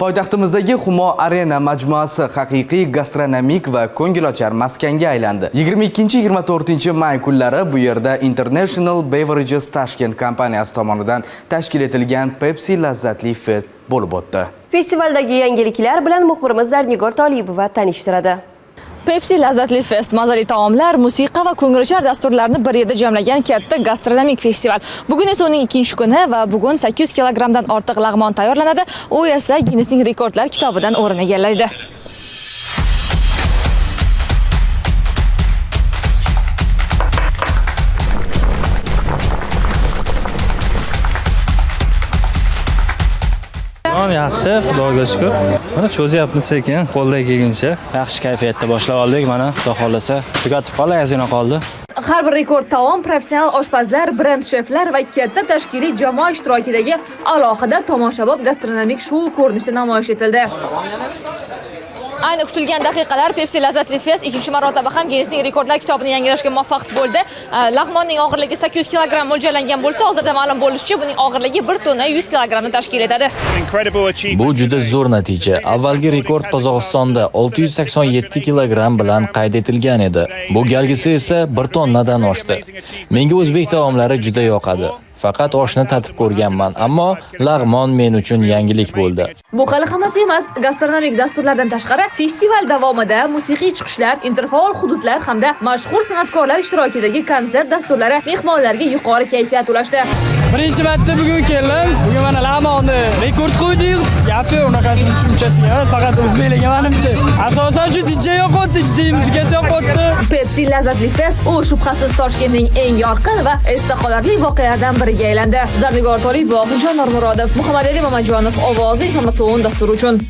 Poytaxtimizdagi Humo Arena majmuasi haqiqiy gastronomik va ko'ngilochar maskanga aylandi. 22-24 may kunlari bu yerda International Beverages Tashkent kompaniyasi tomonidan tashkil etilgan Pepsi lazzatli fest bo'lib o'tdi. Festivaldagi yangiliklar bilan muxbirimiz Zarnigor Tolibova tanishtiradi. Pepsi lazzatli fest, mazali taomlar, musiqa va ko'ngilochar dasturlarni bir yerda jamlagan katta gastronomik festival. Bugun esa uning ikkinchi kuni va bugun 800 kilogramdan ortiq lag'mon tayyorlanadi. U esa Ginnesning rekordlar kitobidan o'rin egallaydi. Yaxshi, Xudoga shukr. Mana cho'zyapmiz sekin, qo'ldan kelguncha. Yaxshi kayfiyatda boshlab oldik. Mana Xudo xolasa, tugatib qoldi, ozgina qoldi. Har bir rekord taom professional oshpazlar, brend sheflar va katta tashkiliy jamoa ishtirokidagi alohida tomoshabob gastronomik shou ko'rinishida namoyish etildi. Ayni kutilgan daqiqalar Pepsi lazzatli fest ikkinchi marotaba ham Ginnesning rekordlar kitobini yangilashga muvaffaq bo'ldi. Lag'monning og'irligi 800 kilogramm mo'ljallangan bo'lsa, hozirda ma'lum bo'lishicha, buning og'irligi 1 tonna 100 kilogrammni tashkil etadi. Bu juda zo'r natija. Avvalgi rekord Qozog'istonda 687 kilogramm bilan qayd etilgan edi. Bu galgisi esa 1 tonnadan oshdi. Menga o'zbek taomlari juda yoqadi. Faqat oshni tatib ko'rganman, ammo lag'mon men uchun yangilik bo'ldi. Bu hali hammasi emas. Gastronomik dasturlardan tashqari festival davomida musiqiy chiqishlar, interfaol hududlar hamda mashhur san'atkorlar ishtirokidagi konsert dasturlari mehmonlarga yuqori kayfiyat ulashdi. Birinchi marta bugun keldim. Bugun mana lag'monni rekord qo'ydik. Gapi unaqasi uchinchasiga emas, faqat o'zbeklarga menimcha. Asosan shu DJ yoqotdi, DJ muzikasi yoqotdi. Pepsi lazzatli fest u shubhasiz Toshkentning eng yorqin va esda qolarli voqealardan biriga aylandi. Zarnigor Tolibova, Nurmurodov, Muhammadali Mamajonov ovozi informatsion dasturi uchun.